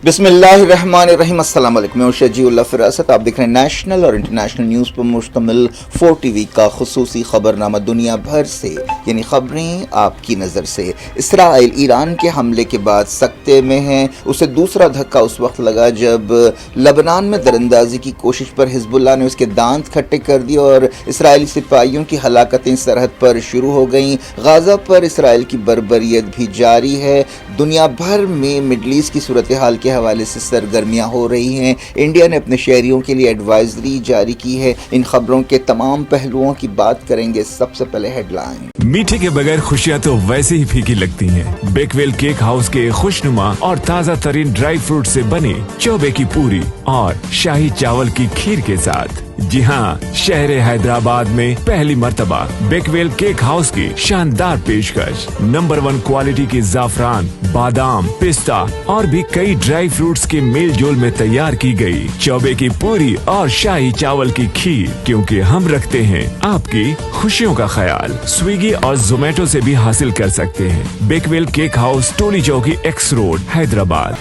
बिस्मिल्लाहिर्रहमानिर्रहीम। अस्सलाम वालेकुम। मैं शजी उल्लाह फिरासत। आप देख रहे हैं नेशनल और इंटरनेशनल न्यूज़ पर मुश्तमिल 4 टीवी का खुसूसी खबरनामा दुनिया भर से, यानी खबरें आपकी नज़र से। इसराइल ईरान के हमले के बाद सख्ते में है। उसे दूसरा धक्का उस वक्त लगा जब लबनान में दरअंदाजी की कोशिश पर हिजबुल्लाह ने उसके दांत खट्टे कर दिए और इसराइली सिपाहियों की हलाकतें सरहद पर शुरू हो गईं। गाज़ा पर इसराइल की बर्बरियत भी जारी है। दुनिया भर में मिडल ईस्ट की सूरत हाल के हवाले से सरगर्मियां हो रही हैं। इंडिया ने अपने शहरियों के लिए एडवाइजरी जारी की है। इन खबरों के तमाम पहलुओं की बात करेंगे। सबसे पहले हेडलाइन। मीठे के बगैर खुशियाँ तो वैसे ही फीकी लगती हैं। बेकवेल केक हाउस के खुशनुमा और ताज़ा तरीन ड्राई फ्रूट से बनी चौबे की पूरी और शाही चावल की खीर के साथ। जी हाँ, शहर हैदराबाद में पहली मर्तबा बेकवेल केक हाउस की शानदार पेशकश। नंबर 1 क्वालिटी की जाफरान, बादाम, पिस्ता और भी कई ड्राई फ्रूट्स के मेल जोल में तैयार की गई चौबे की पूरी और शाही चावल की खीर, क्योंकि हम रखते हैं आपकी खुशियों का ख्याल। स्विगी और जोमेटो से भी हासिल कर सकते हैं। बेकवेल केक हाउस, टोली चौकी, एक्स रोड, हैदराबाद।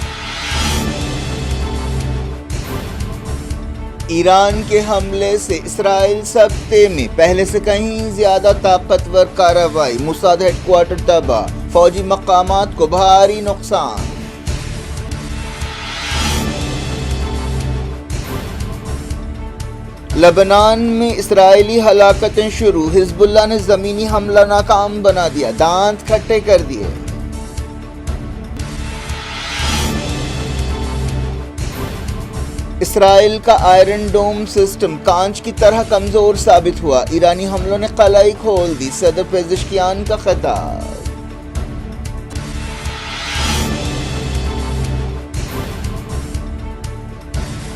ईरान के हमले से इसराइल सख्ते में, पहले से कहीं ज्यादा ताकतवर कार्रवाई। मुसाद हेडक्वार्टर तबाह, फौजी मकामात को भारी नुकसान। लबनान में इसराइली हलाकतें शुरू। हिजबुल्लाह ने जमीनी हमला नाकाम बना दिया, दांत खट्टे कर दिए। इसराइल का आयरन डोम सिस्टम कांच की तरह कमजोर साबित हुआ। ईरानी हमलों ने कलाई खोल दी। सदर पेजिशकियान का खिताब।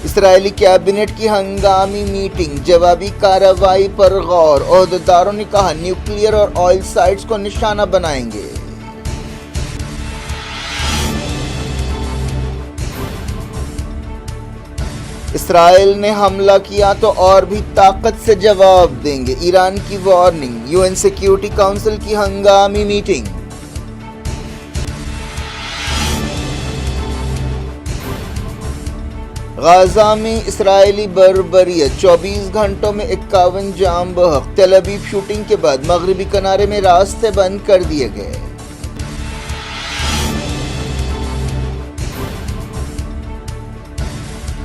इसराइली कैबिनेट की हंगामी मीटिंग, जवाबी कार्रवाई पर गौर। ओहदेदारों ने कहा न्यूक्लियर और ऑयल साइट्स को निशाना बनाएंगे। इसराइल ने हमला किया तो और भी ताकत से जवाब देंगे, ईरान की वार्निंग। यूएन सिक्योरिटी काउंसिल की हंगामी मीटिंग। गाजा में इसराइली बर्बरियत, 24 घंटों में 51 जाम बहक। तेल अवीव शूटिंग के बाद मगरबी किनारे में रास्ते बंद कर दिए गए।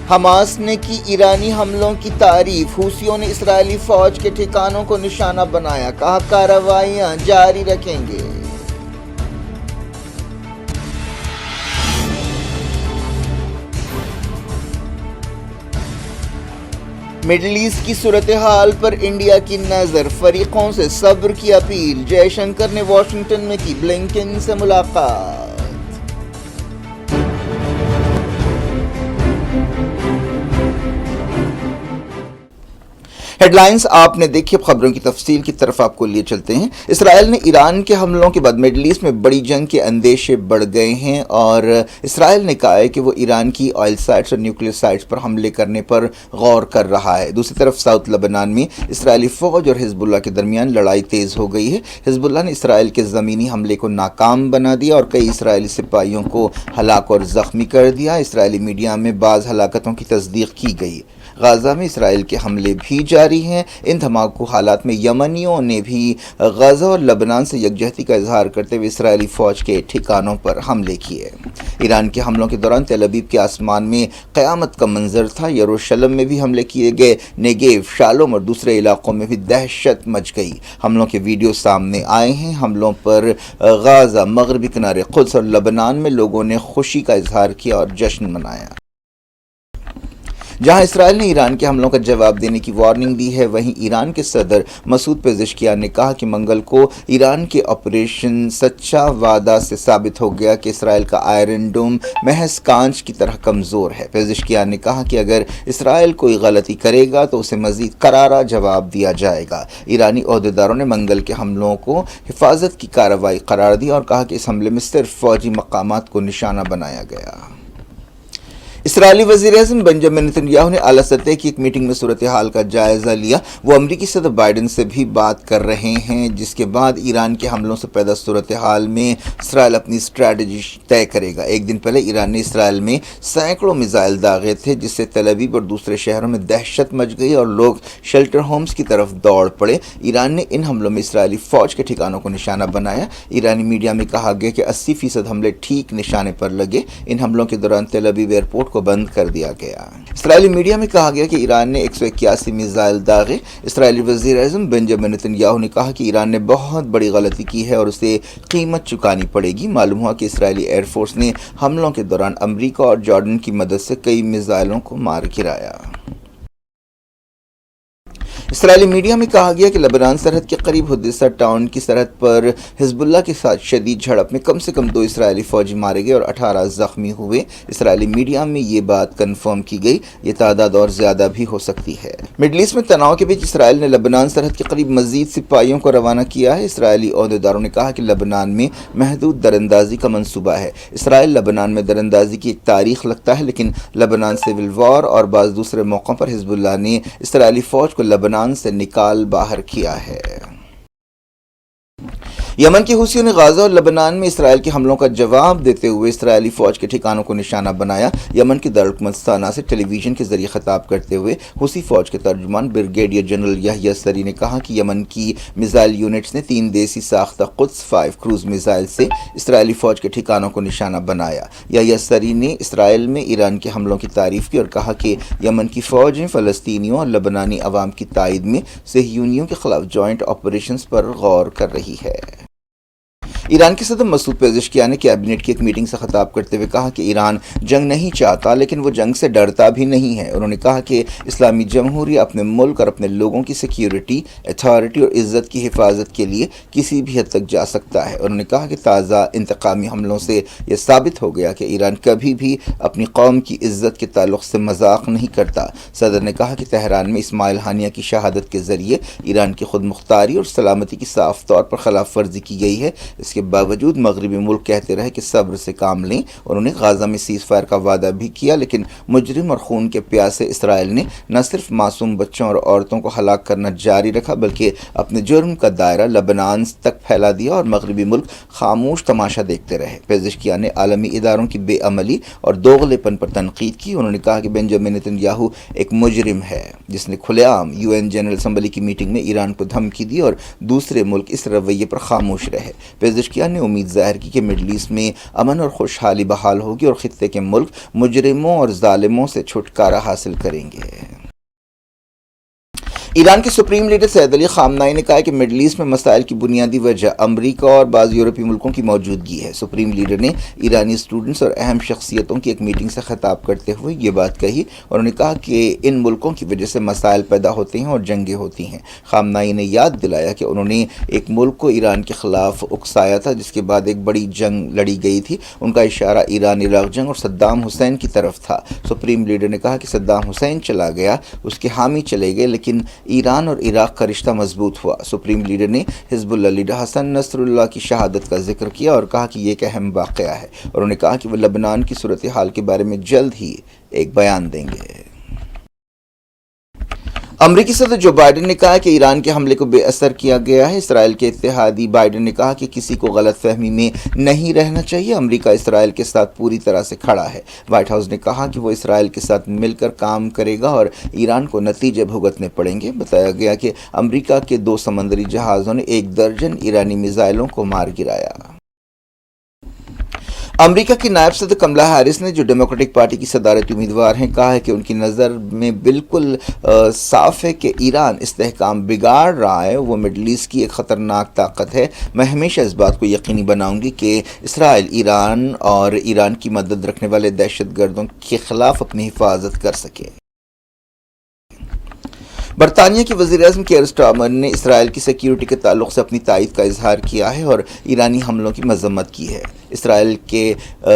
हमास ने की ईरानी हमलों की तारीफ। हूसियों ने इसराइली फौज के ठिकानों को निशाना बनाया, कहा कार्रवाइयां जारी रखेंगे। मिडल ईस्ट की सूरत हाल पर इंडिया की नजर, फरीकों से सब्र की अपील। जयशंकर ने वॉशिंगटन में की ब्लिंकन से मुलाकात। हेडलाइंस आपने देखी। अब खबरों की तफसील की तरफ आपको लिए चलते हैं। इसराइल ने ईरान के हमलों के बाद मिडल ईस्ट में बड़ी जंग के अंदेशे बढ़ गए हैं और इसराइल ने कहा है कि वो ईरान की ऑयल साइट्स और न्यूक्लियर साइट्स पर हमले करने पर गौर कर रहा है। दूसरी तरफ साउथ लबनान में इसराइली फौज और हिजबुल्लाह के दरमियान लड़ाई तेज हो गई है। हिजबुल्लाह ने इसराइल के ज़मीनी हमले को नाकाम बना दिया और कई इसराइली सिपाहियों को हलाक और ज़ख्मी कर दिया। इसराइली मीडिया में बाज़ हलाकतों की तस्दीक की गई। गाज़ा में इसराइल के हमले भी जारी हैं। इन धमाकू हालात में यमनियों ने भी गाज़ा और लबनान से यकजहती का इजहार करते हुए इसराइली फ़ौज के ठिकानों पर हमले किए। ईरान के हमलों के दौरान तेल अवीव के आसमान में क़यामत का मंजर था। यरूशलेम में भी हमले किए गए। नेगेव, शालोम और दूसरे इलाकों में भी दहशत मच गई। हमलों के वीडियो सामने आए हैं। हमलों पर गाज़ा, मगरबी किनारे, कुद्स और लबनान में लोगों ने खुशी का इजहार किया और जश्न मनाया। जहां इसराइल ने ईरान के हमलों का जवाब देने की वार्निंग दी है, वहीं ईरान के सदर मसूद पेजिशकियान ने कहा कि मंगल को ईरान के ऑपरेशन सच्चा वादा से साबित हो गया कि इसराइल का आयरन डोम महज कांच की तरह कमज़ोर है। पेजिशकियान ने कहा कि अगर इसराइल कोई गलती करेगा तो उसे मज़ीद करारा जवाब दिया जाएगा। ईरानी ओहदेदारों ने मंगल के हमलों को हिफाजत की कार्रवाई करार दी और कहा कि इस हमले में सिर्फ फौजी मकामात को निशाना बनाया गया। اسرائیلی وزیر اعظم بنجامن نتنیاہو نے اعلیٰ سطح کی ایک میٹنگ میں صورتحال کا جائزہ لیا. وہ امریکی صدر بائیڈن سے بھی بات کر رہے ہیں، جس کے بعد ایران کے حملوں سے پیدا صورتحال میں اسرائیل اپنی اسٹریٹجی طے کرے گا. ایک دن پہلے ایران نے اسرائیل میں سینکڑوں میزائل داغے تھے، جس سے تل ابیب اور دوسرے شہروں میں دہشت مچ گئی اور لوگ شیلٹر ہومز کی طرف دوڑ پڑے. ایران نے ان حملوں میں اسرائیلی فوج کے ٹھکانوں کو نشانہ بنایا. ایرانی میڈیا میں کہا گیا کہ 80% حملے ٹھیک نشانے پر لگے. ان حملوں کے دوران تل ابیب ایئرپورٹ کو بند کر دیا گیا. اسرائیلی میڈیا میں کہا گیا کہ ایران نے 181 میزائل داغے. اسرائیلی وزیر اعظم بنجامن نتنیاہو نے کہا کہ ایران نے بہت بڑی غلطی کی ہے اور اسے قیمت چکانی پڑے گی. معلوم ہوا کہ اسرائیلی ایئر فورس نے حملوں کے دوران امریکہ اور جارڈن کی مدد سے کئی میزائلوں کو مار گرایا. اسرائیلی میڈیا میں کہا گیا کہ لبنان سرحد کے قریب حدیثہ ٹاؤن کی سرحد پر حزب اللہ کے ساتھ شدید جھڑپ میں کم سے کم 2 اسرائیلی فوجی مارے گئے اور 18 زخمی ہوئے. اسرائیلی میڈیا میں یہ بات کنفرم کی گئی. یہ تعداد اور زیادہ بھی ہو سکتی ہے. مڈل ایسٹ میں تناؤ کے بیچ اسرائیل نے لبنان سرحد کے قریب مزید سپاہیوں کو روانہ کیا ہے. اسرائیلی عہدیداروں نے کہا کہ لبنان میں محدود دراندازی کا منصوبہ ہے. اسرائیل لبنان میں دراندازی کی ایک تاریخ لگتا ہے، لیکن لبنان سول وار اور بعض دوسرے موقعوں پر حزب اللہ نے اسرائیلی فوج کو لبنان سے نکال باہر کیا ہے. یمن کے حوثیوں نے غازہ اور لبنان میں اسرائیل کے حملوں کا جواب دیتے ہوئے اسرائیلی فوج کے ٹھکانوں کو نشانہ بنایا. یمن کے دارالحکومت سانا سے ٹیلی ویژن کے ذریعے خطاب کرتے ہوئے حوثی فوج کے ترجمان بریگیڈیئر جنرل یحییٰ سری نے کہا کہ یمن کی میزائل یونٹس نے 3 دیسی ساختہ قدس 5 کروز میزائل سے اسرائیلی فوج کے ٹھکانوں کو نشانہ بنایا. یحییٰ سری نے اسرائیل میں ایران کے حملوں کی تعریف کی اور کہا کہ یمن کی فوجیں فلسطینیوں اور لبنانی عوام کی تائید میں صہیونیوں کے خلاف جوائنٹ آپریشنز پر غور کر رہی ہے. ایران کے صدر مسعود پزشکیان نے کیبنٹ کی ایک میٹنگ سے خطاب کرتے ہوئے کہا کہ ایران جنگ نہیں چاہتا، لیکن وہ جنگ سے ڈرتا بھی نہیں ہے. انہوں نے کہا کہ اسلامی جمہوریہ اپنے ملک اور اپنے لوگوں کی سیکیورٹی، اتھارٹی اور عزت کی حفاظت کے لیے کسی بھی حد تک جا سکتا ہے. انہوں نے کہا کہ تازہ انتقامی حملوں سے یہ ثابت ہو گیا کہ ایران کبھی بھی اپنی قوم کی عزت کے تعلق سے مذاق نہیں کرتا. صدر نے کہا کہ تہران میں اسماعیل ہانیہ کی شہادت کے ذریعے ایران کی خود مختاری اور سلامتی کی صاف طور پر خلاف ورزی کی گئی ہے. اس کے باوجود مغربی ملک کہتے رہے کہ صبر سے کام لیں. انہوں نے غازہ میں سیز فائر کا وعدہ بھی کیا، لیکن مجرم اور خون کے پیاسے اسرائیل نے نہ صرف معصوم بچوں اور عورتوں کو ہلاک کرنا جاری رکھا، بلکہ اپنے جرم کا دائرہ لبنان تک پھیلا دیا اور مغربی ملک خاموش تماشا دیکھتے رہے. پزشکیان نے عالمی اداروں کی بے عملی اور دوغلے پن پر تنقید کی. انہوں نے کہا کہ بنجامن نتنیاہو ایک مجرم ہے جس نے کھلے عام UN جنرل اسمبلی کی میٹنگ میں ایران کو دھمکی دی اور دوسرے ملک اس رویے پر خاموش رہے. پزشکیان نے امید ظاہر کی کہ مڈل ایسٹ میں امن اور خوشحالی بحال ہوگی اور خطے کے ملک مجرموں اور ظالموں سے چھٹکارا حاصل کریں گے. ایران کے سپریم لیڈر سید علی خامنائی نے کہا کہ مڈل ایسٹ میں مسائل کی بنیادی وجہ امریکہ اور بعض یورپی ملکوں کی موجودگی ہے. سپریم لیڈر نے ایرانی اسٹوڈنٹس اور اہم شخصیتوں کی ایک میٹنگ سے خطاب کرتے ہوئے یہ بات کہی. انہوں نے کہا کہ ان ملکوں کی وجہ سے مسائل پیدا ہوتے ہیں اور جنگیں ہوتی ہیں. خامنائی نے یاد دلایا کہ انہوں نے ایک ملک کو ایران کے خلاف اکسایا تھا جس کے بعد ایک بڑی جنگ لڑی گئی تھی. ان کا اشارہ ایران عراق جنگ اور صدام حسین کی طرف تھا. سپریم لیڈر نے کہا کہ صدام حسین چلا گیا، اس کے حامی چلے گئے، لیکن ایران اور عراق کا رشتہ مضبوط ہوا. سپریم لیڈر نے حزب اللہ لیڈر حسن نصر اللہ کی شہادت کا ذکر کیا اور کہا کہ یہ ایک اہم واقعہ ہے. انہوں نے کہا کہ وہ لبنان کی صورتحال کے بارے میں جلد ہی ایک بیان دیں گے. امریکی صدر جو بائیڈن نے کہا کہ ایران کے حملے کو بے اثر کیا گیا ہے. اسرائیل کے اتحادی بائیڈن نے کہا کہ کسی کو غلط فہمی میں نہیں رہنا چاہیے. امریکہ اسرائیل کے ساتھ پوری طرح سے کھڑا ہے. وائٹ ہاؤس نے کہا کہ وہ اسرائیل کے ساتھ مل کر کام کرے گا اور ایران کو نتیجے بھگتنے پڑیں گے. بتایا گیا کہ امریکہ کے 2 سمندری جہازوں نے 1 درجن ایرانی میزائلوں کو مار گرایا. امریکہ کی نائب صدر کملا ہیرس نے جو ڈیموکریٹک پارٹی کی صدارتی امیدوار ہیں کہا ہے کہ ان کی نظر میں بالکل صاف ہے کہ ایران استحکام بگاڑ رہا ہے. وہ مڈل ایسٹ کی ایک خطرناک طاقت ہے. میں ہمیشہ اس بات کو یقینی بناؤں گی کہ اسرائیل ایران اور ایران کی مدد رکھنے والے دہشت گردوں کے خلاف اپنی حفاظت کر سکے. برطانیہ کی وزیر اعظم کیئر سٹارمر نے اسرائیل کی سیکیورٹی کے تعلق سے اپنی تائید کا اظہار کیا ہے اور ایرانی حملوں کی مذمت کی ہے. اسرائیل کے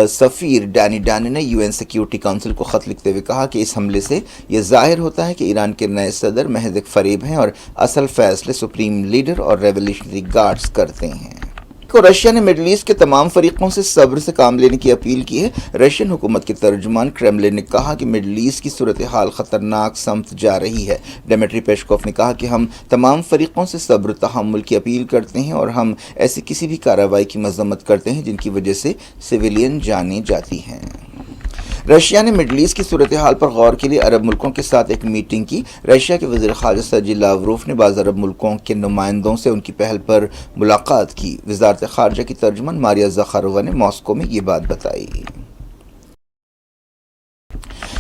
سفیر ڈینی ڈانی نے UN سیکیورٹی کونسل کو خط لکھتے ہوئے کہا کہ اس حملے سے یہ ظاہر ہوتا ہے کہ ایران کے نئے صدر محض ایک فریب ہیں اور اصل فیصلے سپریم لیڈر اور ریولیوشنری گارڈز کرتے ہیں. रशिया ने मिडल ईस्ट के तमाम फरीकों से सब्र से काम लेने की अपील की है। रशियन हुकूमत के तर्जुमान क्रेमलिन ने कहा कि मिडल ईस्ट की सूरत हाल खतरनाक समत जा रही है। डिमिट्री पेस्कोव ने कहा कि हम तमाम फरीकों से सब्र तहम्मुल की अपील करते हैं और हम ऐसी किसी भी कार्रवाई की मजम्मत करते हैं जिनकी वजह से सिविलियन जानें जाती हैं। रशिया ने मिडल ईस्ट की सूरत हाल पर गौर के लिए अरब मुल्कों के साथ एक मीटिंग की। रशिया के वज़ीर ख़ारजा सर्जी लावरोफ ने बाज़ अरब मुल्कों के नुमाइंदों से उनकी पहल पर मुलाकात की। वज़ारत ख़ारजा की तर्जुमान मारिया ज़खारोवा ने मॉस्को में ये बात बताई।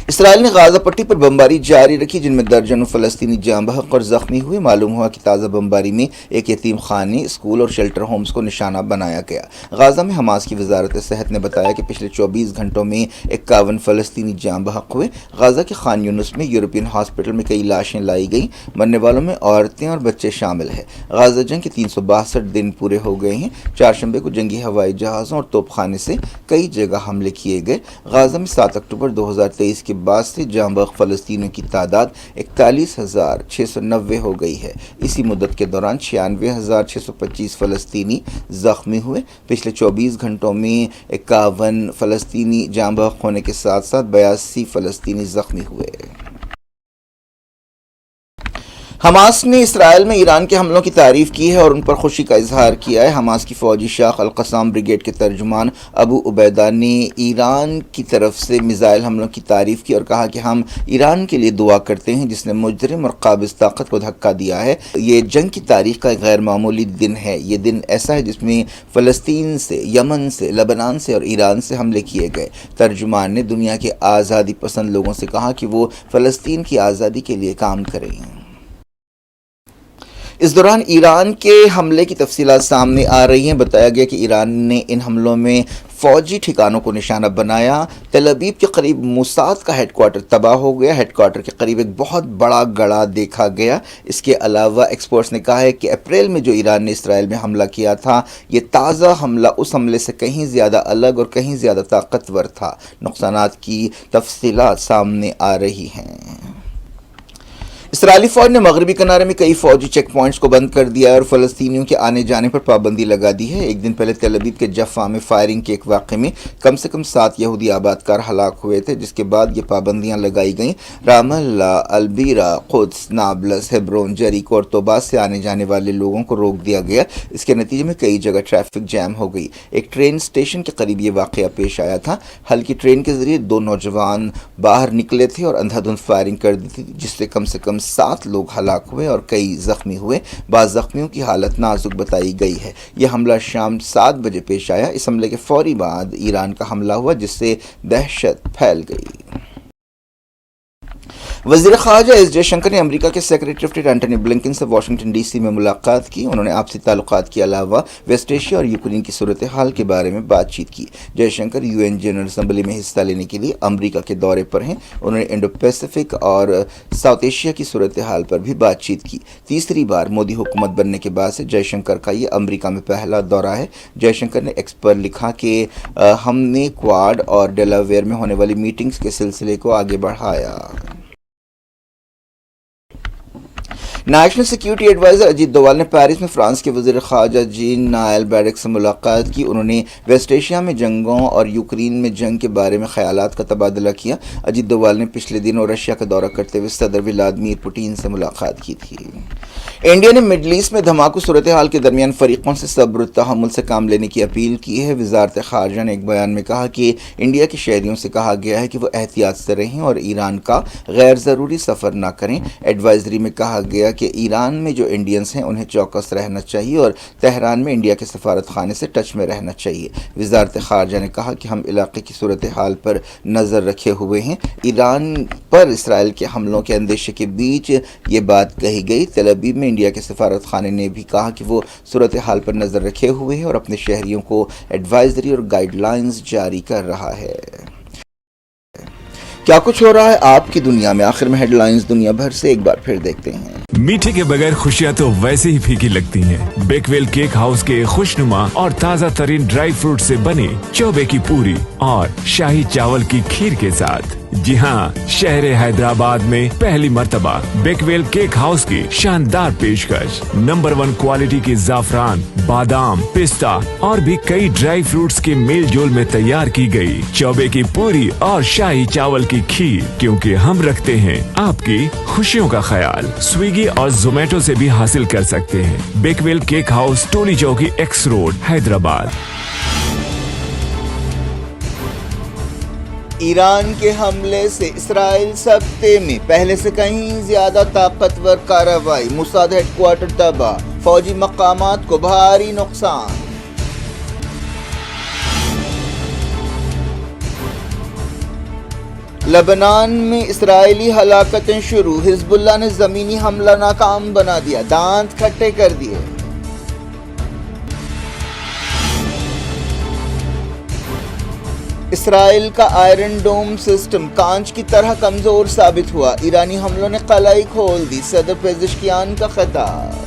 इसराइल ने गाज़ा पट्टी पर बमबारी जारी रखी, जिनमें दर्जनों फ़लस्तीनी जाँ बहक और ज़ख्मी हुए। मालूम हुआ कि ताज़ा बमबारी में एक यतीम खाने, स्कूल और शेल्टर होम्स को निशाना बनाया गया। गाज़ा में हमास की वजारत सेहत ने बताया कि पिछले 24 घंटों में 51 फ़लस्तीनी जाँ बहक हुए। गाज़ा के खान यूनुस में यूरोपियन हॉस्पिटल में कई लाशें लाई गईं। मरने वालों में औरतें और बच्चे शामिल हैं। गाज़ा जंग के 362 दिन पूरे हो गए हैं। चारशंबे को जंगी हवाई जहाज़ों और तोपखाने से कई जगह हमले किए गए। गाज़ा में 7 अक्टूबर 2023 के बाद से जाँ बहक फ़लस्तीनियों की तादाद 41,690 हो गई है। इसी मुद्दत के दौरान 96,625 फ़लस्तीनी ज़ख्मी हुए। पिछले 24 घंटों में 51 फ़लस्तीनी जाँ बहक होने के साथ साथ 82 फ़लस्तीनी ज़ख्मी हुए। हमास ने इसराइल में ईरान के हमलों की तारीफ़ की है और उन पर खुशी का इजहार किया है। हमास की फ़ौजी शाख अल-क़स्साम ब्रिगेड के तर्जुमान अबू उबैदा ने ईरान की तरफ से मिसाइल हमलों की तारीफ़ की और कहा कि हम ईरान के लिए दुआ करते हैं जिसने मुजरिम और काबिज़ ताकत को धक्का दिया है। ये जंग की तारीख़ का एक गैर मामूली दिन है। ये दिन ऐसा है जिसमें फ़लस्तीन से, यमन से, लेबनान से और ईरान से हमले किए गए। तर्जुमान ने दुनिया के आज़ादी पसंद लोगों से कहा कि वो फ़लस्तीन की आज़ादी के लिए काम करें। इस दौरान ईरान के हमले की तफसीलात सामने आ रही हैं। बताया गया कि ईरान ने इन हमलों में फ़ौजी ठिकानों को निशाना बनाया। तेल अवीव के करीब मोसाद का हेडक्वार्टर तबाह हो गया। हेडक्वार्टर के करीब एक बहुत बड़ा गड़ा देखा गया। इसके अलावा एक्सपर्ट्स ने कहा है कि अप्रैल में जो ईरान ने इसराइल में हमला किया था, ये ताज़ा हमला उस हमले से कहीं ज़्यादा अलग और कहीं ज़्यादा ताकतवर था। नुकसानात की तफसीलात सामने आ रही हैं। इसराइली फ़ौज ने मगरबी किनारे में कई फ़ौजी चेक पॉइंट्स को बंद कर दिया है और फ़लस्तीनियों के आने जाने पर पाबंदी लगा दी है। एक दिन पहले तेल अवीव के जफ़ा में फायरिंग के एक वाक़े में कम से कम 7 यहूदी आबादकार हलाक हुए थे, जिसके बाद ये पाबंदियाँ लगाई गईं। रामल्ला, अलबीरा, कुद्स, नाबलस, हेब्रोन, जरीको और तोबा से आने जाने वाले लोगों को रोक दिया गया। इसके नतीजे में कई जगह ट्रैफिक जैम हो गई। एक ट्रेन स्टेशन के करीब ये वाक़या पेश आया था। हल्की ट्रेन के ज़रिए 2 नौजवान बाहर निकले थे और अंधाधुंध फायरिंग कर दी थी, जिससे कम से कम 7 लोग हलाक हुए और कई ज़ख्मी हुए। बाज़ ज़ख्मियों की हालत नाजुक बताई गई है। यह हमला शाम 7 बजे पेश आया। इस हमले के फौरी बाद ईरान का हमला हुआ, जिससे दहशत फैल गई। वज़ीर ख़ारजा एस जयशंकर ने अमेरिका के secretary of state Antony Blinken से वाशिंगटन डीसी में मुलाकात की। उन्होंने आपसी ताल्लुकात के अलावा वेस्ट एशिया और यूक्रेन की सूरत हाल के बारे में बातचीत की। जयशंकर यूएन जनरल असम्बली में हिस्सा लेने के लिए अमेरिका के दौरे पर हैं। उन्होंने इंडो पैसिफिक और साउथ एशिया की सूरत हाल पर भी बातचीत की। तीसरी बार मोदी हुकूमत बनने के बाद से जयशंकर का ये अमेरिका में पहला दौरा है। जयशंकर ने एक्स पर लिखा कि हमने क्वाड और डेलावेयर में होने वाली मीटिंग्स के सिलसिले को आगे बढ़ाया। National security adviser Ajit Doval ने पेरिस में फ्रांस के वज़ीर ख़ारजा जीन नायल बैरक से मुलाकात की। उन्होंने वेस्ट एशिया में जंगों और यूक्रेन में जंग के बारे में ख़यालात का तबादला किया। अजीत डोवाल ने पिछले दिनों रशिया का दौरा करते हुए सदर व्लादिमीर पुतिन से मुलाकात की थी। इंडिया ने मिडल ईस्ट में धमाकू सूरत हाल के दरमियान फ़रीक़ों से सब्र और तहम्मुल से काम लेने की अपील की है। वज़ारत ख़ारजा ने एक बयान में कहा कि इंडिया के शहरियों से कहा गया है कि वो एहतियात से रहें और ईरान का गैर ज़रूरी सफ़र न करें। एडवाइजरी में कहा गया कि ईरान में जो इंडियंस हैं उन्हें चौकस रहना चाहिए और तेहरान में इंडिया के सफारत खाने से टच में रहना चाहिए। वज़ारत ख़ारजा ने कहा कि हम इलाके की सूरत हाल पर नज़र रखे हुए हैं। ईरान पर इसराइल के हमलों के अंदेशे के बीच ये बात कही गई। तेल अवीव में इंडिया के सफारत खाने ने भी कहा कि वो सूरत हाल पर नज़र रखे हुए हैं और अपने शहरियों को एडवाइजरी और गाइडलाइंस जारी कर रहा है। क्या कुछ हो रहा है आपकी दुनिया में, आखिर में हेडलाइंस दुनिया भर से एक बार फिर देखते हैं। मीठे के बगैर खुशियाँ तो वैसे ही फीकी लगती हैं। बेकवेल केक हाउस के खुशनुमा और ताज़ा तरीन ड्राई फ्रूट से बनी चौबे की पूरी और शाही चावल की खीर के साथ जी हाँ, शहर हैदराबाद में पहली मर्तबा बेकवेल केक हाउस की शानदार पेशकश। नंबर 1 क्वालिटी की जाफरान, बादाम, पिस्ता और भी कई ड्राई फ्रूट्स के मेल जोल में तैयार की गई चौबे की पूरी और शाही चावल की खीर, क्योंकि हम रखते हैं आपकी खुशियों का ख्याल। स्विगी और जोमेटो से भी हासिल कर सकते हैं। बेकवेल केक हाउस, टोली चौकी, एक्स रोड, हैदराबाद। ईरान के हमले से इसराइल सप्ते में पहले से कहीं ज्यादा ताकतवर कार्रवाई, मुसाद हेडक्वार्टर तबाह, फौजी मकामात को भारी नुकसान। लेबनान में इसराइली हलाकतें शुरू, हिजबुल्लाह ने जमीनी हमला नाकाम बना दिया, दांत खट्टे कर दिए। इसराइल का आयरन डोम सिस्टम कांच की तरह कमजोर साबित हुआ, ईरानी हमलों ने कलाई खोल दी, सदर पेजिशकियान का खिताब।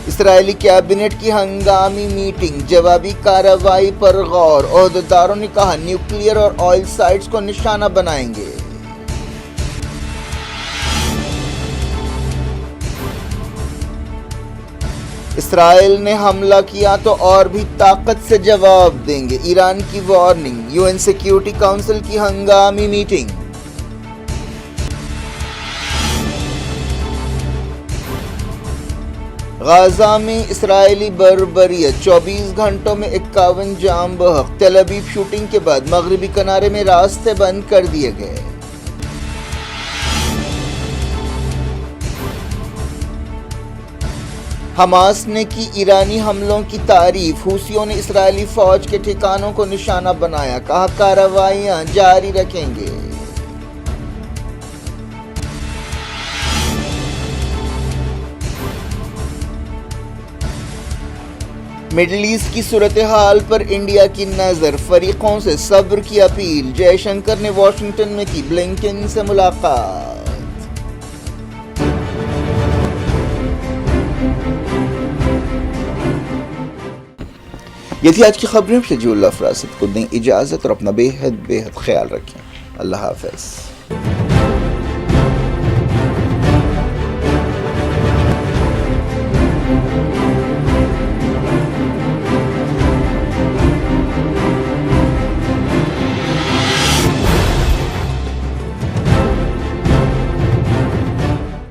इसराइली कैबिनेट की हंगामी मीटिंग, जवाबी कार्रवाई पर गौर, ओहदेदारों ने कहा न्यूक्लियर और ऑयल साइट्स को निशाना बनाएंगे। इसराइल ने हमला किया तो और भी ताकत से जवाब देंगे, ईरान की वार्निंग। यूएन सिक्योरिटी काउंसिल की हंगामी मीटिंग। गाजा में इसराइली बर्बरियत, 24 घंटों में 51 जाम बहक। तेल अवीव शूटिंग के बाद मगरबी किनारे में रास्ते बंद कर दिए गए। हमास ने की ईरानी हमलों की तारीफ, हूसियों ने इसराइली फौज के ठिकानों को निशाना बनाया, कहा कार्रवाइयां जारी रखेंगे। मिडिल ईस्ट की सूरत हाल पर इंडिया की नजर, फरीकों से सब्र की अपील, जयशंकर ने वॉशिंगटन में की ब्लिंकन से मुलाकात। ये थी आज की खबरें। शजीउल्लाह फरासित को दें इजाज़त और अपना बेहद ख्याल रखें। अल्लाह हाफ़िज़।